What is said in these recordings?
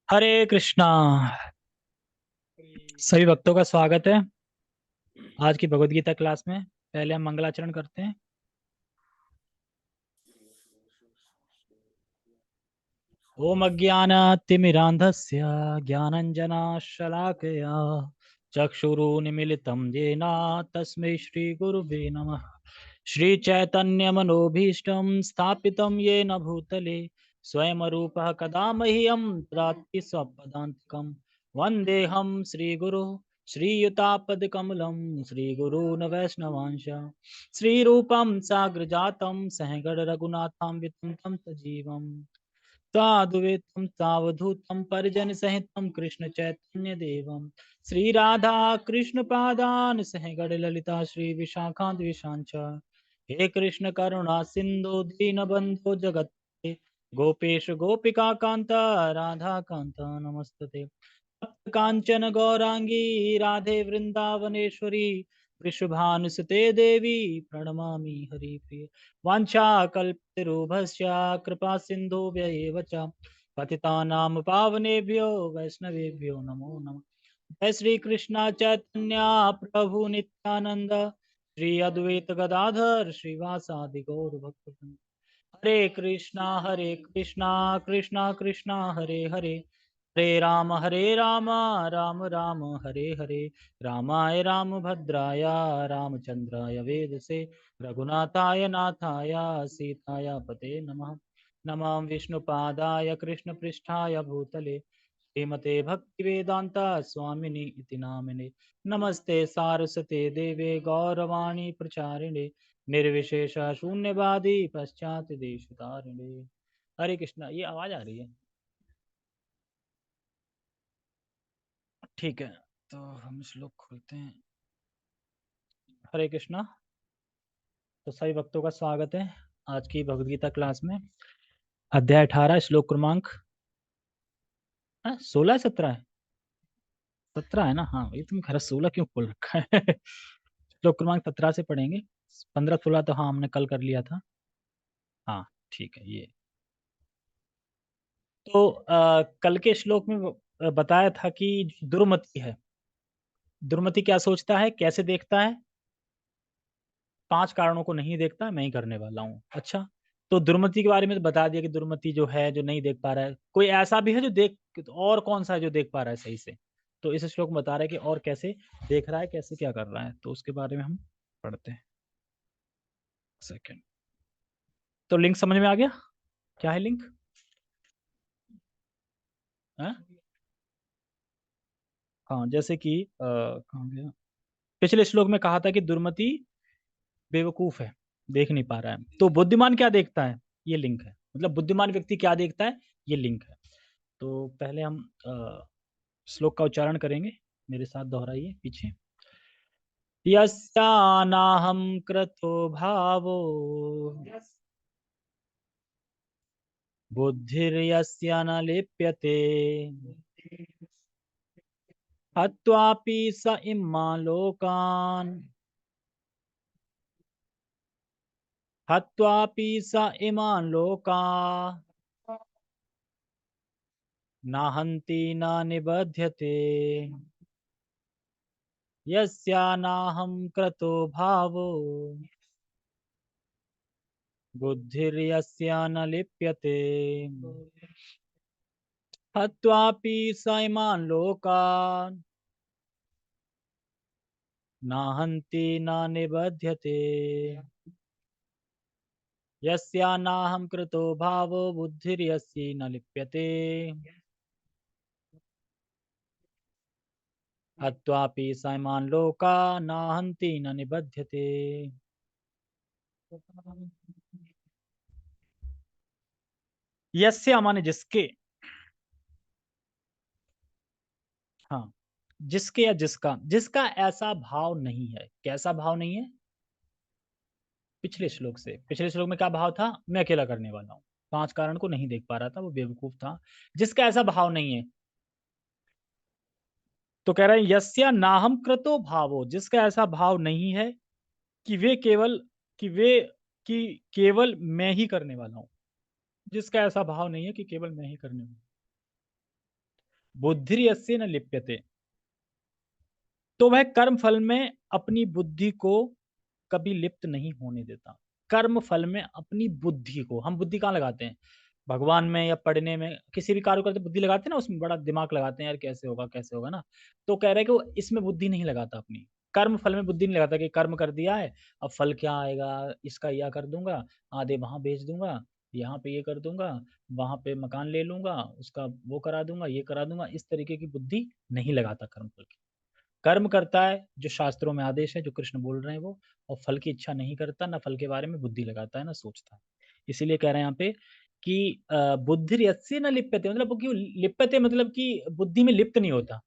हरे कृष्णा। सभी भक्तों का स्वागत है आज की भगवत गीता क्लास में। पहले हम मंगलाचरण करते हैं। ओम अज्ञानतिमिरान्धस्य ज्ञानञ्जनशलाकया चक्षुरुन्मीलितं येन तस्मै श्रीगुरुवे नमः। श्रीचैतन्यमनोभीष्टं स्थापितं येन भूतले स्वयं रूपः कदा मह्यं ददाति स्वपदान्तिकं। वन्देऽहं श्रीगुरो श्रीयुतापदकमलं श्रीगुरून् वैष्णवांश श्रीरूपं साग्रजातं सहगण रघुनाथां वितं तं सजीवम् साधुवेतं सावधूतं परिजन सहितं कृष्ण चैतन्य देवम श्री राधा कृष्ण पादान सहगण ललिता श्री विशाखांत विशांच। हे कृष्ण करुणा सिंधु दीन बंधु जगत गोपेश गोपिका कांता राधा कांता नमस्तते। तप्त कांचन गौरांगी राधे वृंदावनेश्वरी वृषभानुसुते देवी प्रणमामि हरिप्रिय। वाञ्छाकल्पतरुभ्यश्च कृपा सिन्धुभ्य एव च पतितानां पावनेभ्यो वैष्णवेभ्यो नमो नमः। जय श्री कृष्ण चैतन्य प्रभु नित्यानंद श्री अद्वैत गदाधर श्रीवासादि गौर भक्तवृंद। हरे कृष्णा कृष्णा कृष्णा हरे हरे हरे राम राम राम हरे हरे रामाय रामभद्राय रामचंद्राय वेदसे रघुनाथाय नाथाय सीताय पते नमः। नमः विष्णुपादाय कृष्णपृष्ठाय भूतले श्रीमते भक्तिवेदांता स्वामिनि इति नामिने। नमस्ते सारस्वते देवे गौरवाणी प्रचारिणे निर्विशेष शून्यवादी पश्चात देश तारिणे। हरे कृष्णा। ये आवाज आ रही है? ठीक है, तो हम श्लोक खोलते हैं। हरे कृष्णा। तो सभी भक्तों का स्वागत है आज की भगवद गीता क्लास में। अध्याय 18 श्लोक क्रमांक 16 17 है। 17 है ना? हाँ, ये तुम खैर 16 क्यों खोल रखा है? श्लोक क्रमांक 17 से पढ़ेंगे। 15 16 तो हाँ हमने कल कर लिया था। हाँ ठीक है। ये तो कल के श्लोक में बताया था कि जो दुर्मति है, दुर्मति क्या सोचता है, कैसे देखता है? 5 कारणों को नहीं देखता, मैं ही करने वाला हूँ। अच्छा, तो दुर्मति के बारे में तो बता दिया कि दुर्मति जो है, जो नहीं देख पा रहा है। कोई ऐसा भी है जो देख, और कौन सा है जो देख पा रहा है सही से? तो इस श्लोक में बता रहा है कि और कैसे देख रहा है, कैसे क्या कर रहा है। तो उसके बारे में हम पढ़ते हैं। सेकंड। तो लिंक समझ में आ गया? क्या है लिंक? हाँ, हाँ जैसे कि कहाँ गया? पिछले श्लोक में कहा था कि दुर्मति बेवकूफ है, देख नहीं पा रहा है। तो बुद्धिमान क्या देखता है? ये लिंक है। मतलब बुद्धिमान व्यक्ति क्या देखता है? ये लिंक है। तो पहले हम श्लोक का उच्चारण करेंगे। मेरे साथ दोहराइए पीछे। यस्यानाहं कृतो भावो बुद्धिर्यस्य न लिप्यते हत्वापि स इम्मा लोकान् हत्वापि स इमान् लोका नाहन्ति न निबध्यते यस्यानाहं कृतो भावो बुद्धिर्यस्य न लिप्यते हत्वापि स इमान् लोकान् नाहन्ति न निबध्यते यस्यानाहं कृतो भावो बुद्धिर्यस्य न लिप्यते हत्वापि स इमान् लोकान् नाहन्ति न निबध्यते। यस्य माने जिसके। हाँ, जिसके या जिसका, जिसका ऐसा भाव नहीं है। कैसा भाव नहीं है? पिछले श्लोक से, पिछले श्लोक में क्या भाव था? मैं अकेला करने वाला हूँ, 5 कारण को नहीं देख पा रहा था, वो बेवकूफ था। जिसका ऐसा भाव नहीं है, तो कह रहे हैं यस्या नाहम कृतो भावो, जिसका ऐसा भाव नहीं है कि वे केवल कि वे कि केवल मैं ही करने वाला हूँ। जिसका ऐसा भाव नहीं है कि केवल मैं ही करने वाला हूँ। बुद्धिर्यस्य न लिप्यते, तो वह कर्म फल में अपनी बुद्धि को कभी लिप्त नहीं होने देता। कर्म फल में अपनी बुद्धि को, हम बुद्धि कहाँ लगाते हैं? भगवान में या पढ़ने में, किसी भी कार्य करते बुद्धि लगाते हैं ना, उसमें बड़ा दिमाग लगाते हैं यार, कैसे होगा ना। तो कह रहे हैं कि वो इसमें बुद्धि नहीं लगाता अपनी, कर्म फल में बुद्धि नहीं लगाता कि कर्म कर दिया है, अब फल क्या आएगा, इसका यह कर दूंगा, आधे वहां बेच दूंगा, यहाँ पे ये कर दूंगा, वहां पे मकान ले लूंगा, उसका वो करा दूंगा, ये करा दूंगा, इस तरीके की बुद्धि नहीं लगाता कर्म फल की। कर्म करता है जो शास्त्रों में आदेश है, जो कृष्ण बोल रहे हैं वो, और फल की इच्छा नहीं करता, ना फल के बारे में बुद्धि लगाता है, ना सोचता है। इसीलिए कह रहे हैं यहाँ पे कि बुद्धि यस्य न लिप्यते, मतलब कि लिप्यते मतलब कि बुद्धि में लिप्त नहीं होता,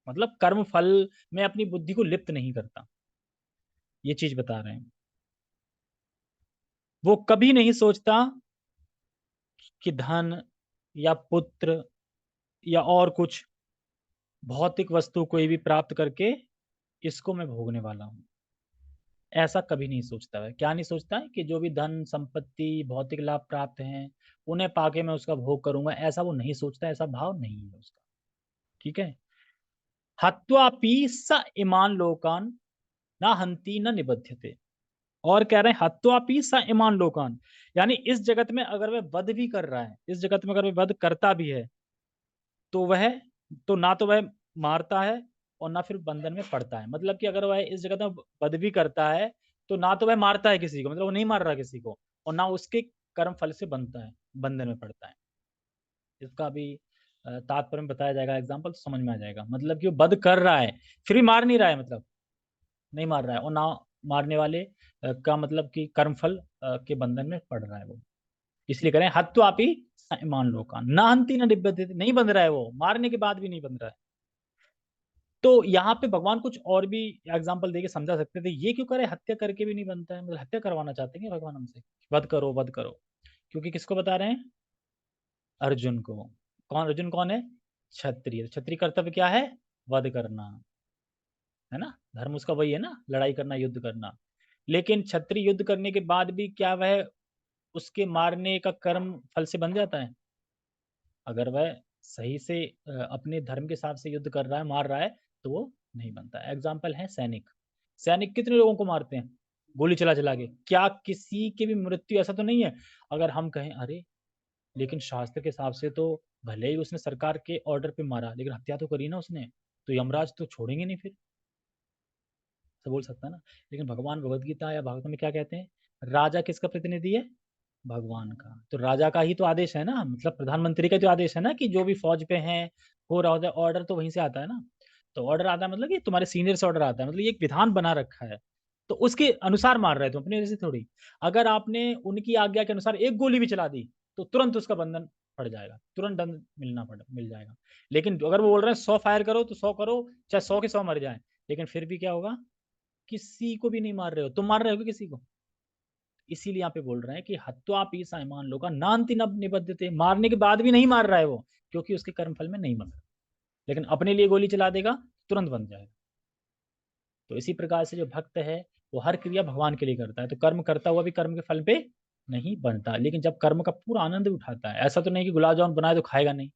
मतलब कर्म फल में अपनी बुद्धि को लिप्त नहीं करता, ये चीज बता रहे हैं। वो कभी नहीं सोचता कि धन या पुत्र या और कुछ भौतिक वस्तु कोई भी प्राप्त करके इसको मैं भोगने वाला हूँ, ऐसा कभी नहीं सोचता है। क्या नहीं सोचता है? कि जो भी धन संपत्ति भौतिक लाभ प्राप्त हैं उन्हें पाके मैं उसका भोग करूंगा, ऐसा वो नहीं सोचता, ऐसा भाव नहीं है उसका। ठीक है। हत्वापि स इमान लोकान ना हंति न निबध्यते, और कह रहे हैं हत्वापि स इमान लोकान, यानी इस जगत में अगर वह वध भी कर रहा है, इस जगत में अगर वह वध करता भी है, तो वह, तो ना तो वह मारता है और ना फिर बंधन में पड़ता है। मतलब कि अगर वह इस जगत में वध भी करता है, तो ना तो वह मारता है किसी को, मतलब वो नहीं मार रहा किसी को, और ना उसके कर्म फल से बनता है, बंधन में पड़ता है। इसका भी तात्पर्य में बताया जाएगा, एग्जाम्पल तो समझ में आ जाएगा। मतलब कि वो वध कर रहा है फिर भी मार नहीं रहा है, मतलब नहीं मार रहा है, और ना मारने वाले का मतलब कि कर्म फल के बंधन में पड़ रहा है वो। इसलिए करें हत्वापि मान लो का ना हंति ना निबध्यते, नहीं बंध रहा है वो, मारने के बाद भी नहीं बंध रहा है। तो यहाँ पे भगवान कुछ और भी एग्जाम्पल देके समझा सकते थे, ये क्यों करे, हत्या करके भी नहीं बनता है, मतलब हत्या करवाना चाहते हैं भगवान हमसे, वध करो वध करो। क्योंकि किसको बता रहे हैं? अर्जुन को। कौन अर्जुन कौन है? क्षत्रिय। क्षत्रिय कर्तव्य क्या है? वध करना, है ना, धर्म उसका वही है ना, लड़ाई करना, युद्ध करना। लेकिन क्षत्रिय युद्ध करने के बाद भी क्या वह उसके मारने का कर्म फल से बन जाता है? अगर वह सही से अपने धर्म के हिसाब से युद्ध कर रहा है, मार रहा है, तो वो नहीं बनता। एग्जाम्पल है सैनिक। सैनिक कितने लोगों को मारते हैं गोली चला चला के, क्या किसी की भी मृत्यु ऐसा तो नहीं है? अगर हम कहें अरे लेकिन शास्त्र के हिसाब से तो भले ही उसने सरकार के ऑर्डर पे मारा, लेकिन हत्या तो करी ना उसने, तो यमराज तो छोड़ेंगे नहीं फिर, ऐसा बोल सकता है ना। लेकिन भगवान भगवत गीता या भागवत में क्या कहते हैं? राजा किसका प्रतिनिधि है? भगवान का। तो राजा का ही तो आदेश है ना, मतलब प्रधानमंत्री का जो आदेश है ना, कि जो भी फौज पे है हो रहा होता है, ऑर्डर तो वहीं से आता है ना। तो ऑर्डर आता है मतलब कि तुम्हारे सीनियर से ऑर्डर आता है, मतलब ये एक विधान बना रखा है, तो उसके अनुसार मार रहे थे अपने वजह से थोड़ी। अगर आपने उनकी आज्ञा के अनुसार एक गोली भी चला दी, तो तुरंत उसका बंधन पड़ जाएगा, तुरंत दंड मिल जाएगा। लेकिन अगर वो बोल रहे हैं 100 फायर करो तो 100 करो, चाहे 100 के 100 मर जाए, लेकिन फिर भी क्या होगा? किसी को भी नहीं मार रहे हो, तुम मार रहे हो किसी को। इसीलिए यहाँ पे बोल रहे हैं कि हत्वा पी साइमान लोग नान्ति नब निबद्धते, मारने के बाद भी नहीं मार रहा है वो, क्योंकि उसके कर्मफल में नहीं मर रहा। लेकिन अपने लिए गोली चला देगा, तुरंत बन जाएगा। तो इसी प्रकार से जो भक्त है वो हर क्रिया भगवान के लिए करता है, तो कर्म करता हुआ भी कर्म के फल पे नहीं बनता। लेकिन जब कर्म का पूरा आनंद उठाता है, ऐसा तो नहीं कि गुलाब जामुन बनाए तो खाएगा नहीं,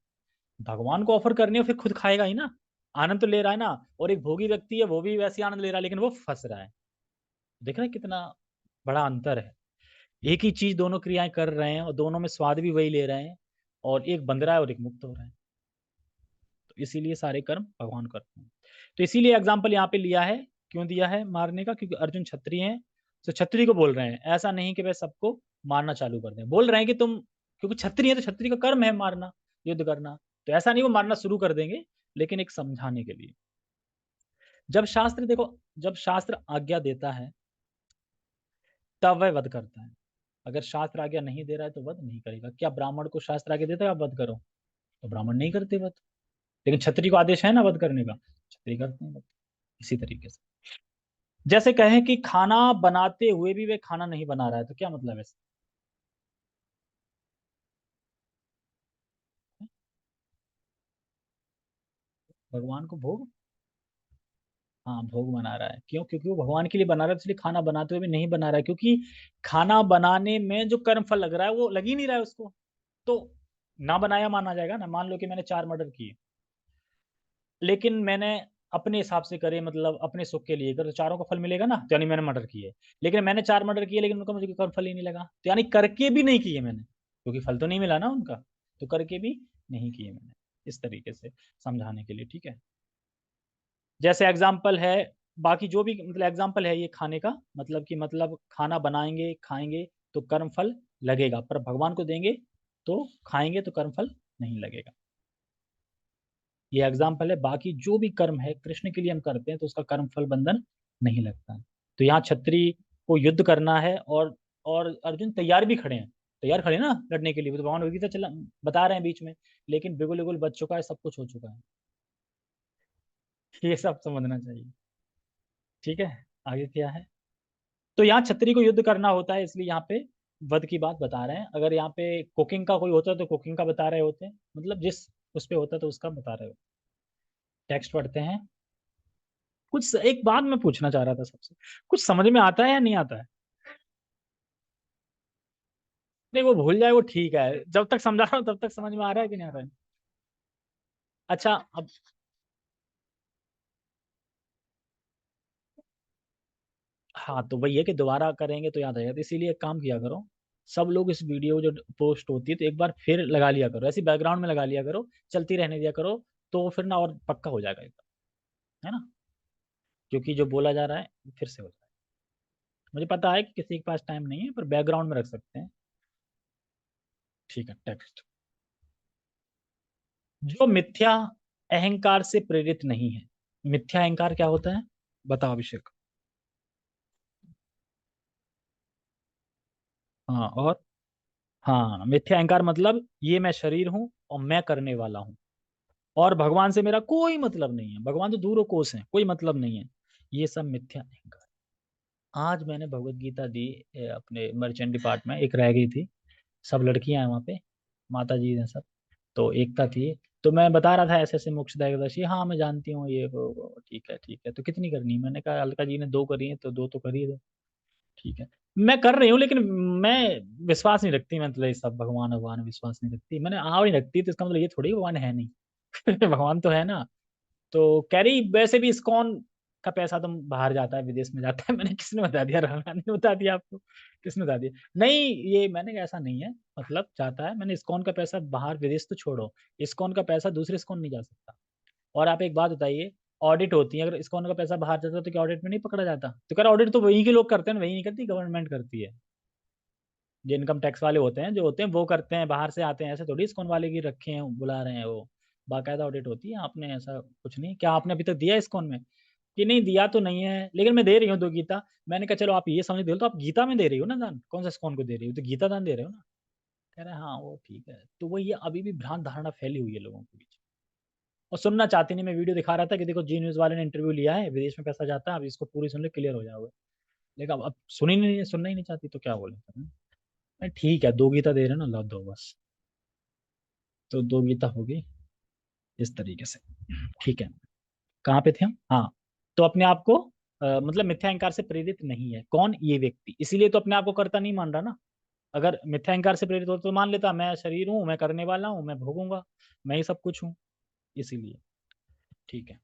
भगवान को ऑफर करनी है फिर खुद खाएगा ही ना, आनंद तो ले रहा है ना। और एक भोगी व्यक्ति है वो भी वैसे आनंद ले रहा है, लेकिन वो फंस रहा है। देख रहे हैं कितना बड़ा अंतर है। एक ही चीज दोनों क्रियाएं कर रहे हैं और दोनों में स्वाद भी वही ले रहे हैं, और एक बंध रहा है और एक मुक्त हो रहा है। तो इसीलिए सारे कर्म भगवान करते हैं। तो इसीलिए एग्जाम्पल यहाँ पे लिया है, क्यों दिया है मारने का? क्योंकि अर्जुन क्षत्रिय हैं, तो क्षत्रिय को बोल रहे हैं, ऐसा नहीं कि वह सबको मारना चालू कर दें। बोल रहे हैं कि तुम क्योंकि क्षत्रिय है तो क्षत्रिय का कर्म है मारना, युद्ध करना, तो ऐसा नहीं वो मारना शुरू कर देंगे, लेकिन एक समझाने के लिए। जब शास्त्र देखो, जब शास्त्र आज्ञा देता है तब वह वध करता है। अगर शास्त्र आज्ञा नहीं दे रहा है तो वध नहीं करेगा। क्या ब्राह्मण को शास्त्र आज्ञा देता है आप वध करो? तो ब्राह्मण नहीं करते वध। लेकिन क्षत्रिय को आदेश है ना वध करने का, क्षत्रिय करते हैं वध। इसी तरीके से जैसे कहें कि खाना बनाते हुए भी वे खाना नहीं बना रहा है, तो क्या मतलब है इसका? भगवान को भोग, हाँ भोग बना रहा है। क्यों? क्योंकि वो भगवान के लिए बना रहा है, इसलिए खाना बनाते हुए भी नहीं बना रहा है, क्योंकि खाना बनाने में जो कर्म फल लग रहा है वो लग ही नहीं रहा है उसको। तो ना बनाया माना जाएगा ना। मान लो कि मैंने 4 मर्डर किए, लेकिन मैंने अपने हिसाब से करे, मतलब अपने सुख के लिए करे, तो चारों को फल मिलेगा ना। तो यानी मैंने मर्डर किए, लेकिन मैंने 4 मर्डर किए, लेकिन उनका मुझे कोई फल ही नहीं लगा, तो यानी करके भी नहीं किए मैंने, क्योंकि फल तो नहीं मिला ना उनका, तो करके भी नहीं किए मैंने। इस तरीके से समझाने के लिए, ठीक है। जैसे एग्जाम्पल है, बाकी जो भी मतलब एग्जाम्पल है ये खाने का, मतलब कि मतलब खाना बनाएंगे खाएंगे तो कर्म फल लगेगा, पर भगवान को देंगे तो खाएंगे तो कर्म फल नहीं लगेगा। ये एग्जाम्पल है, बाकी जो भी कर्म है कृष्ण के लिए हम करते हैं तो उसका कर्म फल बंधन नहीं लगता। तो यहाँ छत्री को युद्ध करना है, और अर्जुन तैयार भी खड़े हैं, तैयार खड़े हैं ना लड़ने के लिए, वो तो भगवान गीता चला बता रहे हैं बीच में, लेकिन बिगुल उगुल बच चुका है, सब कुछ हो चुका है। ये सब समझना चाहिए, ठीक है। आगे क्या है, तो यहाँ छत्री को युद्ध करना होता है, इसलिए यहाँ पे वध की बात बता रहे हैं। अगर यहाँ पे कुकिंग का कोई होता तो कुकिंग का बता रहे होते, मतलब जिस उस पे होता तो उसका बता रहे होते। टेक्स्ट पढ़ते हैं। कुछ एक बात मैं पूछना चाह रहा था सबसे, कुछ समझ में आता है या नहीं आता है? नहीं, वो भूल जाए वो ठीक है, जब तक समझा रहा हूँ तब तक समझ में आ रहा है कि नहीं आ रहा है? अच्छा अब, हाँ तो वही है कि दोबारा करेंगे तो याद आएगा, तो इसीलिए एक काम किया करो, सब लोग इस वीडियो जो पोस्ट होती है तो एक बार फिर लगा लिया करो, ऐसी बैकग्राउंड में लगा लिया करो, चलती रहने दिया करो, तो फिर ना और पक्का हो जाएगा एकदम, है ना। क्योंकि जो बोला जा रहा है फिर से हो जाएगा। मुझे पता है कि किसी के पास टाइम नहीं है, पर बैकग्राउंड में रख सकते हैं, ठीक है। टेक्स्ट, जो मिथ्या अहंकार से प्रेरित नहीं है। मिथ्या अहंकार क्या होता है, बताओ अभिषेक। हाँ और, हाँ मिथ्या अहंकार मतलब ये मैं शरीर हूँ और मैं करने वाला हूँ, और भगवान से मेरा कोई मतलब नहीं है, भगवान तो दूर कोस है, कोई मतलब नहीं है, ये सब मिथ्या अहंकार। आज मैंने भगवत गीता दी अपने मर्चेंट डिपार्ट में, एक रह गई थी, सब लड़कियां हैं वहाँ पे, माता जी हैं सब, तो एकता थी, तो मैं बता रहा था ऐसे ऐसे मोक्षदा एकादशी, हाँ मैं जानती हूँ ये वो, ठीक है तो कितनी करनी है? मैंने कहा अलका जी ने 2 करी है तो 2 तो करिए दो, ठीक है। मैं कर रही हूँ, लेकिन मैं विश्वास नहीं रखती, मैं मतलब ये सब भगवान भगवान विश्वास नहीं रखती, मैंने आव नहीं रखती, तो इसका मतलब ये थोड़ी भगवान है नहीं। भगवान तो है ना। तो कह रही वैसे भी इस्कॉन का पैसा तो बाहर जाता है, विदेश में जाता है। मैंने किसने बता दिया, राणा ने बता दिया आपको? किसने बता दिया? नहीं, ये मैंने कहा ऐसा नहीं है, मतलब जाता है, मैंने इस्कॉन का पैसा बाहर, विदेश तो छोड़ो, इस्कॉन का पैसा दूसरे इस्कॉन नहीं जा सकता। और आप एक बात बताइए, ऑडिट होती है, अगर इस्कॉन का पैसा बाहर जाता तो क्या ऑडिट में नहीं पकड़ा जाता? तो कह रहा ऑडिट तो वही के लोग करते हैं ना, वही नहीं करती, गवर्नमेंट करती है। जो इनकम टैक्स वाले होते हैं, जो होते हैं वो करते हैं, बाहर से आते हैं, ऐसे थोड़ी इस्कॉन वाले की रखे हैं बुला रहे हैं वो, बाकायदा ऑडिट होती है। आपने ऐसा कुछ नहीं, क्या आपने अभी तक दिया इस्कॉन में? कि नहीं दिया तो नहीं है, लेकिन मैं दे रही हूँ 2 गीता। मैंने कहा चलो आप ये समझ दे, तो आप गीता में दे रही हो ना दान, कौन सा इस्कॉन को दे रही हो, तो गीता दान दे रहे हो ना। कह रहे हैं हाँ वो ठीक है, तो वो ये अभी भी भ्रांत धारणा फैली हुई है लोगों के बीच, और सुनना चाहती नहीं। मैं वीडियो दिखा रहा था कि देखो जी न्यूज वाले ने इंटरव्यू लिया है, विदेश में पैसा जाता है, अब इसको पूरी सुन ले, क्लियर हो जाओगे। लेकिन अब सुनी नहीं, सुनना ही नहीं चाहती, तो क्या बोले। मैं ठीक है, 2 गीता दे रहे हो ना, ला दो बस। तो 2 गीता होगी इस तरीके से, ठीक है। कहाँ पे थे हम? हाँ, तो अपने आप को मतलब मिथ्या अहंकार से प्रेरित नहीं है कौन, ये व्यक्ति, इसीलिए तो अपने आप को करता नहीं मान रहा ना। अगर मिथ्या अहंकार से प्रेरित हो तो मान लेता मैं शरीर हूँ, मैं करने वाला हूँ, मैं भोगूंगा, मैं ही सब कुछ हूँ, इसीलिए, ठीक है।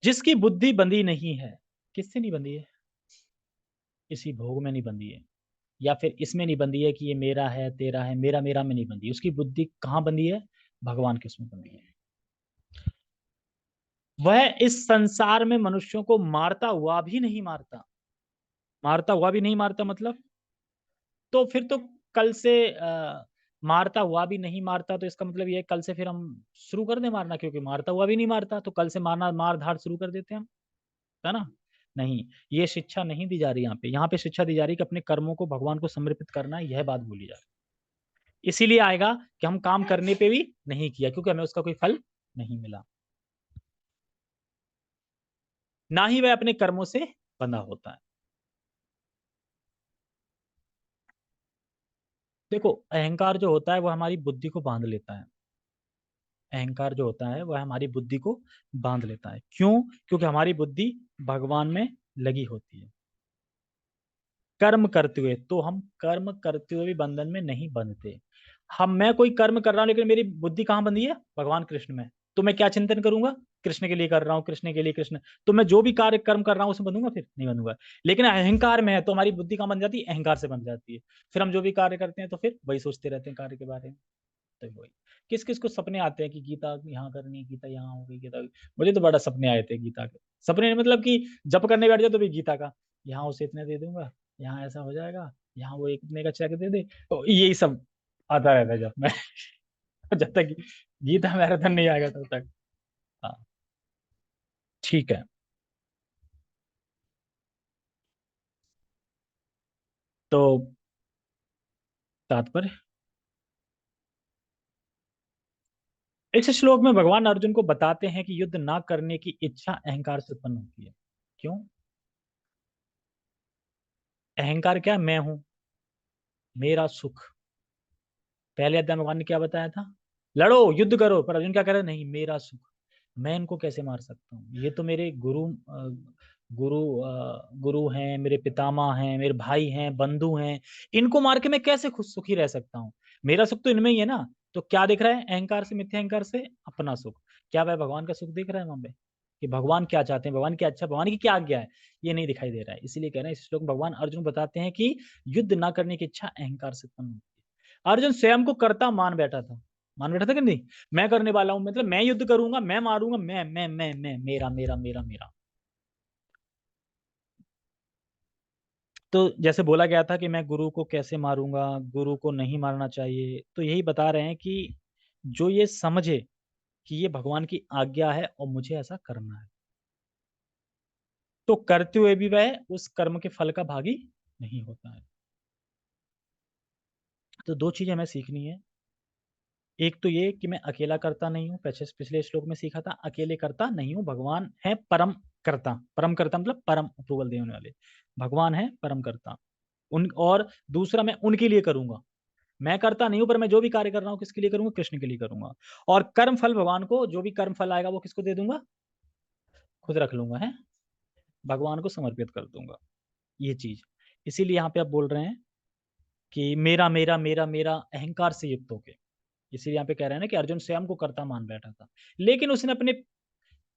जिसकी बुद्धि बंधी नहीं है, किससे नहीं बंधी है? इसी भोग में नहीं बंधी है, या फिर इसमें नहीं बंधी है कि ये मेरा है तेरा है, मेरा मेरा में नहीं बंधी, उसकी बुद्धि कहाँ बंधी है? भगवान के उसमें बंधी है। वह इस संसार में मनुष्यों को मारता हुआ भी नहीं मारता, मारता हुआ भी नहीं मारता मतलब, तो फिर तो कल से मारता हुआ भी नहीं मारता, तो इसका मतलब ये है कल से फिर हम शुरू कर दें मारना, क्योंकि मारता हुआ भी नहीं मारता, तो कल से मारना मार धाड़ शुरू कर देते हैं हम, है ना। नहीं, ये शिक्षा नहीं दी जा रही यहाँ पे, यहाँ पे शिक्षा दी जा रही है कि अपने कर्मों को भगवान को समर्पित करना है, यह बात बोली जा रही है। इसीलिए आएगा कि हम काम करने पे भी नहीं किया, क्योंकि हमें उसका कोई फल नहीं मिला, ना ही वह अपने कर्मों से बंधा होता है। देखो, अहंकार जो होता है वो हमारी बुद्धि को बांध लेता है, अहंकार जो होता है वह हमारी बुद्धि को बांध लेता है। क्यों? क्योंकि हमारी बुद्धि भगवान में लगी होती है, कर्म करते हुए, तो हम कर्म करते हुए भी बंधन में नहीं बंधते। हम, मैं कोई कर्म कर रहा हूं, लेकिन मेरी बुद्धि कहाँ बंधी है? भगवान कृष्ण में। तो मैं क्या चिंतन करूंगा, कृष्ण के लिए कर रहा हूँ, कृष्ण के लिए, कृष्ण। तो मैं जो भी कार्य कर्म कर रहा हूँ उसमें बंधूंगा, फिर नहीं बंधूंगा। लेकिन अहंकार में है तो हमारी बुद्धि कहाँ बन जाती है, अहंकार से बन जाती है। फिर हम जो भी कार्य करते हैं तो फिर वही सोचते रहते हैं कार्य के बारे में। तो वही, किस किस को सपने आते हैं कि गीता यहाँ करनी है, गीता यहाँ हो गई, गीता। मुझे तो बड़ा सपने आए थे गीता के। सपने मतलब कि जब करने बैठ जाओ तो भी गीता का, यहाँ उसे इतने दे दूंगा, यहाँ ऐसा हो जाएगा, यहाँ वो इतने का चेक दे दे, तो यही सब आता रहता है जब मैं जब तक गीता मैराथन नहीं आएगा तब तक। हाँ, ठीक है। तो तात्पर्य, इस श्लोक में भगवान अर्जुन को बताते हैं कि युद्ध ना करने की इच्छा अहंकार से उत्पन्न होती है। क्यों? अहंकार क्या, मैं हूं, मेरा सुख। पहले अध्याय में भगवान ने क्या बताया था, लड़ो युद्ध करो, पर अर्जुन क्या कह रहे, नहीं मेरा सुख, मैं इनको कैसे मार सकता हूँ, ये तो मेरे गुरु हैं, मेरे पितामह हैं, मेरे भाई हैं, बंधु हैं, इनको मार के मैं कैसे खुश सुखी रह सकता हूँ, मेरा सुख तो इनमें ही है ना। तो क्या दिख रहा है, अहंकार से, मिथ्या अहंकार से अपना सुख। क्या वह भगवान का सुख दिख रहा है वहां पे, कि भगवान क्या चाहते हैं, भगवान की अच्छा, भगवान की क्या आज्ञा है, ये नहीं दिखाई दे रहा है। इसीलिए कह रहे हैं इस श्लोक में भगवान अर्जुन बताते हैं कि युद्ध ना करने की इच्छा अहंकार से उत्पन्न होती है। अर्जुन स्वयं को कर्ता मान बैठा था, मान बैठा था कि नहीं, मैं करने वाला हूं, मतलब मैं युद्ध करूंगा, मैं मारूंगा, मैं मेरा मेरा मेरा मेरा। तो जैसे बोला गया था कि मैं गुरु को कैसे मारूंगा, गुरु को नहीं मारना चाहिए, तो यही बता रहे हैं कि जो ये समझे कि ये भगवान की आज्ञा है और मुझे ऐसा करना है, तो करते हुए भी वह उस कर्म के फल का भागी नहीं होता है। तो दो चीजें हमें सीखनी है। एक तो ये कि मैं अकेला करता नहीं हूँ, पिछले पिछले श्लोक में सीखा था, अकेले करता नहीं हूँ, भगवान है परम करता। परम करता मतलब परम अप्रूवल देने वाले, भगवान है परम करता। उन, और दूसरा मैं उनके लिए करूंगा, मैं करता नहीं हूं, पर मैं जो भी कार्य कर रहा हूं किसके लिए करूंगा, कृष्ण के लिए करूंगा। और कर्म फल भगवान को, जो भी कर्म फल आएगा वो किसको दे दूंगा, खुद रख लूंगा, है भगवान को समर्पित कर दूंगा, ये चीज। इसीलिए यहाँ पे आप बोल रहे हैं कि मेरा मेरा मेरा मेरा अहंकार से युक्त होके, इसीलिए यहाँ पे कह रहे हैं ना कि अर्जुन स्वयं को कर्ता मान बैठा था, लेकिन उसने अपने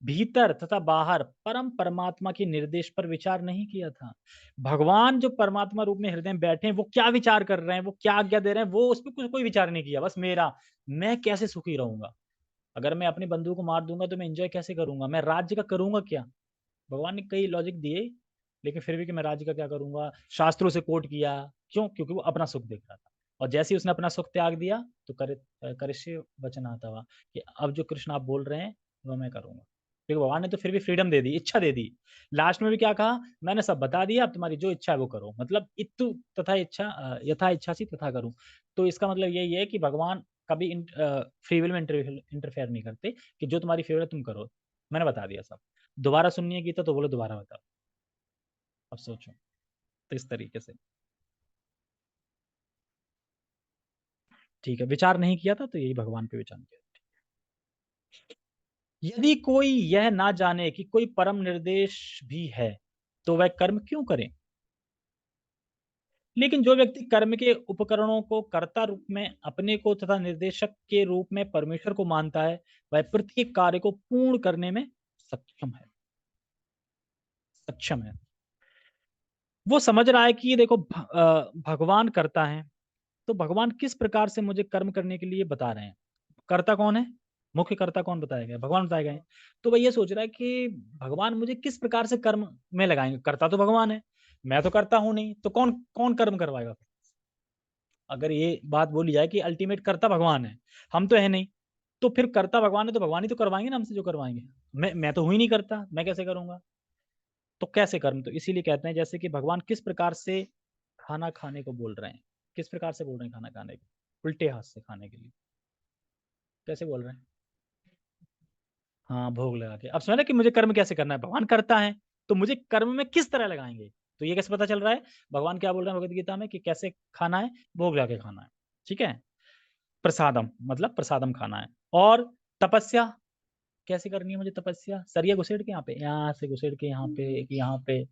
भीतर तथा बाहर परम परमात्मा के निर्देश पर विचार नहीं किया था। भगवान जो परमात्मा रूप में हृदय में बैठे हैं, वो क्या विचार कर रहे हैं, वो क्या आज्ञा दे रहे हैं, वो उस पर कुछ कोई विचार नहीं किया, बस मेरा, मैं कैसे सुखी रहूंगा। अगर मैं अपने बंधु को मार दूंगा तो मैं एंजॉय कैसे करूंगा, मैं राज्य का करूंगा क्या। भगवान ने कई लॉजिक दिए, लेकिन फिर भी कि मैं राज्य का क्या करूंगा, शास्त्रों से कोट किया। क्यों? क्योंकि वो अपना सुख देख रहा था। और जैसे ही उसने अपना सुख त्याग दिया तो करिष्य वचन आता हुआ कि अब जो कृष्ण आप बोल रहे हैं वो मैं करूंगा। क्योंकि भगवान ने तो फिर भी फ्रीडम दे दी, इच्छा दे दी। लास्ट में भी क्या कहा, मैंने सब बता दिया, अब तुम्हारी जो इच्छा है वो करो, मतलब इत्तु तथा इच्छा यथा इच्छा सी तथा करूं। तो इसका मतलब यही है कि भगवान कभी फ्री विल में इंटरफेयर नहीं करते, कि जो तुम्हारी फेवरेट तुम करो, मैंने बता दिया सब। दोबारा सुननी है गीता तो बोलो दोबारा बताओ, अब सोचो। तो इस तरीके से, ठीक है, विचार नहीं किया था तो यही भगवान पे विचार किया। यदि कोई यह ना जाने कि कोई परम निर्देश भी है तो वह कर्म क्यों करे। लेकिन जो व्यक्ति कर्म के उपकरणों को कर्ता रूप में अपने को तथा निर्देशक के रूप में परमेश्वर को मानता है, वह प्रत्येक कार्य को पूर्ण करने में सक्षम है, सक्षम है। वो समझ रहा है कि ये देखो भगवान करता है, तो भगवान किस प्रकार से मुझे कर्म करने के लिए बता रहे हैं। कर्ता कौन है, मुख्य कर्ता कौन बताया गया, भगवान बताया गया है। तो वह ये सोच रहा है कि भगवान मुझे किस प्रकार से कर्म में लगाएंगे, कर्ता तो भगवान है, मैं तो करता हूं नहीं, तो कौन कौन कर्म करवाएगा। अगर ये बात बोली जाए कि अल्टीमेट कर्ता भगवान है, हम तो है नहीं, तो फिर कर्ता भगवान है तो भगवान ही तो करवाएंगे ना हमसे जो करवाएंगे। मैं तो हूं ही नहीं करता, मैं कैसे करूंगा। तो कैसे कर्म, तो इसीलिए कहते हैं जैसे कि भगवान किस प्रकार से खाना खाने को बोल रहे हैं, किस प्रकार से बोल रहे हैं खाना खाने को, उल्टे हाथ से खाने के लिए, कैसे बोल रहे हैं। हाँ, भोग लगा के। अब समझ कि मुझे कर्म कैसे करना है, भगवान करता है, तो मुझे कर्म में किस तरह लगाएंगे। तो ये कैसे पता चल रहा है, भगवान क्या बोल रहे हैं भगवत गीता में कि कैसे खाना है, भोग लगा के खाना है। ठीक है, प्रसादम मतलब प्रसादम खाना है। और तपस्या कैसे करनी है मुझे, तपस्या सरिया घुसेड़ के यहाँ पे, यहाँ से घुसेड़ के यहाँ पे, कि यहाँ पे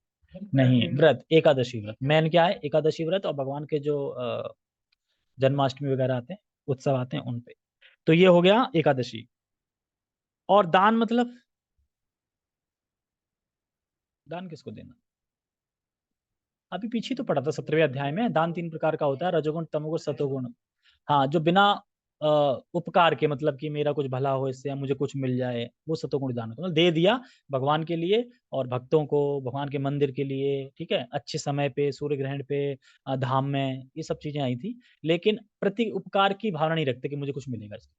नहीं, व्रत, एकादशी व्रत मेन क्या है, एकादशी व्रत, और भगवान के जो जन्माष्टमी वगैरह आते हैं, उत्सव आते हैं उन पे। तो ये हो गया एकादशी। और दान मतलब दान किसको देना? अभी पीछे तो पढ़ा था 17वें अध्याय में, दान 3 प्रकार का होता है, रजोगुण, तमोगुण, सतोगुण। हाँ, जो बिना अ, उपकार के, मतलब कि मेरा कुछ भला हो इससे या मुझे कुछ मिल जाए, वो सतोगुण दान होता है। मतलब दे दिया भगवान के लिए और भक्तों को, भगवान के मंदिर के लिए, ठीक है, अच्छे समय पे, सूर्य ग्रहण पे, धाम में, ये सब चीजें आई थी। लेकिन प्रति उपकार की भावना नहीं रखते कि मुझे कुछ मिलेगा इससे,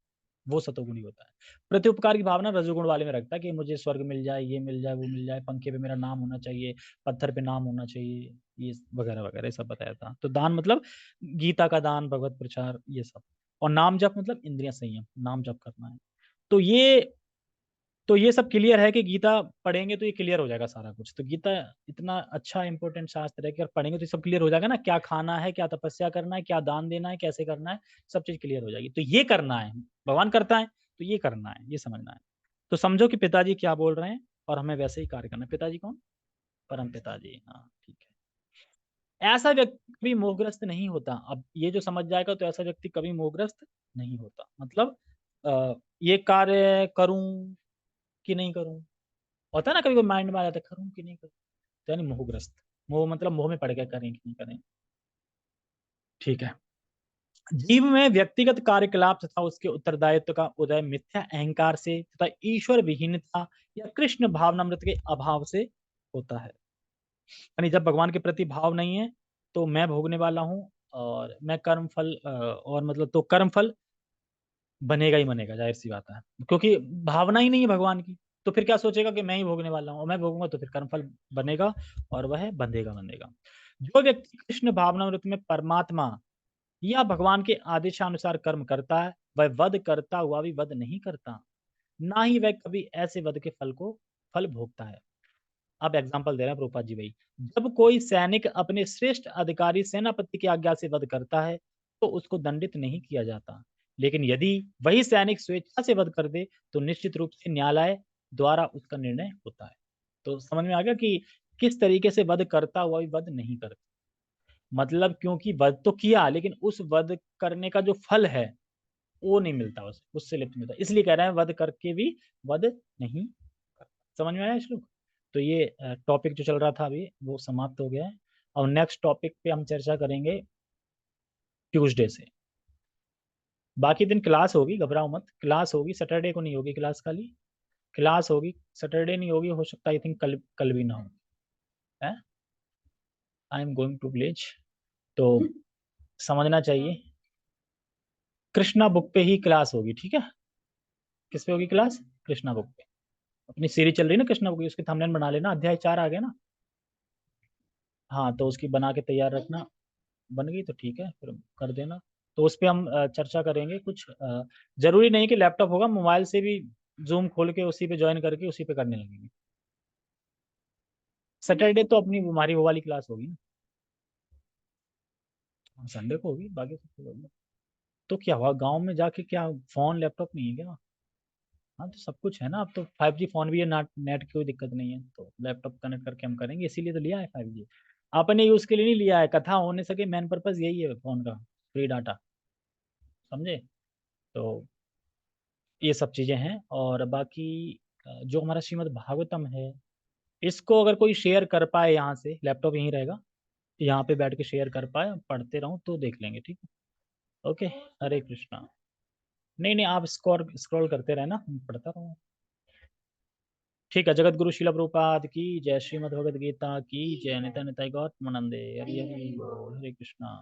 वो सतोगुणी होता है। प्रति उपकार की भावना रजोगुण वाले में रखता है कि मुझे स्वर्ग मिल जाए, ये मिल जाए, वो मिल जाए, पंखे पे मेरा नाम होना चाहिए, पत्थर पे नाम होना चाहिए, ये वगैरह वगैरह सब बताया था। तो दान मतलब गीता का दान, भगवत प्रचार, ये सब। और नाम जप मतलब इंद्रिय संयम, नाम जप करना है। तो ये सब क्लियर है कि गीता पढ़ेंगे तो ये क्लियर हो जाएगा सारा कुछ। तो गीता इतना अच्छा इंपॉर्टेंट शास्त्र है कि अगर पढ़ेंगे तो ये सब क्लियर हो जाएगा ना, क्या खाना है, क्या तपस्या करना है, क्या दान देना है, कैसे करना है, सब चीज क्लियर हो जाएगी। तो ये करना है, भगवान करता है तो ये करना है, ये समझना है। तो समझो कि पिताजी क्या बोल रहे हैं और हमें वैसे ही कार्य करना है। पिताजी कौन? परम पिताजी, हाँ ठीक है। ऐसा व्यक्ति कभी मोहग्रस्त नहीं होता। अब ये जो समझ जाएगा तो ऐसा व्यक्ति कभी मोहग्रस्त नहीं होता। मतलब ये कार्य करूं कि नहीं करूं, होता है ना, कभी कोई माइंड में आ जाता है करूं कि नहीं करूं, तो यानी मोहग्रस्त। मोह मतलब मोह में पड़ गया, करें कि नहीं करें। ठीक है। जीव में व्यक्तिगत कार्यकलाप तथा उसके उत्तरदायित्व का उदय मिथ्या अहंकार से तथा ईश्वर विहीनता या कृष्ण भावनामृत के अभाव से होता है। यानी जब भगवान के प्रति भाव नहीं है तो मैं भोगने वाला हूँ, और मैं कर्म फल और मतलब तो कर्म फल बनेगा ही बनेगा, जाहिर सी बात है, क्योंकि भावना ही नहीं है भगवान की। तो फिर क्या सोचेगा कि मैं ही भोगने वाला हूँ, और मैं भोगूंगा तो फिर कर्मफल बनेगा, और वह बंधेगा बंधेगा। जो व्यक्ति कृष्ण भावनामृत में परमात्मा या भगवान के आदेशानुसार कर्म करता है, वह वध करता हुआ भी वध नहीं करता, ना ही वह कभी ऐसे वध के फल भोगता है। अब एग्जाम्पल दे रहे हैं प्रभुपाद जी भाई। जब कोई सैनिक अपने श्रेष्ठ अधिकारी सेनापति की आज्ञा से वध करता है तो उसको दंडित नहीं किया जाता, लेकिन यदि वही सैनिक स्वेच्छा से वध कर दे तो निश्चित रूप से न्यायालय द्वारा उसका निर्णय होता है। तो समझ में आ गया कि किस तरीके से वध करता हुआ भी वध नहीं करता। मतलब क्योंकि वध तो किया, लेकिन उस वध करने का जो फल है वो नहीं मिलता, उससे लिप्त मिलता, इसलिए कह रहे हैं वध करके भी वध नहीं करता। समझ में आया श्लोक? तो ये टॉपिक जो चल रहा था अभी वो समाप्त हो गया है। और नेक्स्ट टॉपिक पे हम चर्चा करेंगे ट्यूसडे से। बाकी दिन क्लास होगी, घबराओ मत, क्लास होगी, सैटरडे को नहीं होगी क्लास, खाली क्लास होगी, सैटरडे नहीं होगी, हो सकता है आई थिंक कल कल भी ना हो। I am going to village, तो समझना चाहिए। कृष्णा बुक पे ही क्लास होगी, ठीक है। किस पे होगी क्लास? कृष्णा बुक पे। अपनी सीरीज चल रही है ना कृष्णा बुक की, उसकी थंबनेल बना लेना, अध्याय 4 आ गया ना। हाँ, तो उसकी बना के तैयार रखना। बन गई तो ठीक है, फिर कर देना। तो उस पर हम चर्चा करेंगे कुछ। जरूरी नहीं कि लैपटॉप होगा, मोबाइल से भी जूम खोल के उसी पे ज्वाइन करके उसी पे करने लगेंगे। सैटरडे तो अपनी हमारी वो वाली क्लास होगी ना। संडे को होगी, बाकी सब तो होगी। तो क्या हुआ, गांव में जाके क्या फोन लैपटॉप नहीं है क्या? हाँ, तो सब कुछ है ना, अब तो 5G फोन भी है, नेट नेट की कोई दिक्कत नहीं है, तो लैपटॉप कनेक्ट करके हम करेंगे, इसीलिए तो लिया है 5G। आपने यूज के लिए नहीं लिया है, कथा होने सके, मेन पर्पज यही है फोन का, फ्री डाटा। समझे? तो ये सब चीजें हैं। और बाकी जो हमारा श्रीमद् भागवतम है, इसको अगर कोई शेयर कर पाए, यहाँ से लैपटॉप यहीं रहेगा, यहाँ पे बैठ के शेयर कर पाए, पढ़ते रहूं तो देख लेंगे, ठीक है। ओके। हरे कृष्णा। नहीं नहीं, आप स्क्रॉल स्क्रॉल करते रहना, मैं पढ़ता रहूँ। ठीक है। जगत गुरु शिला प्रभुपाद की जय, श्रीमद् भगवद गीता की जय, नित्य नित्य गौतम नंदे, हरि हरि बोल, हरे कृष्णा।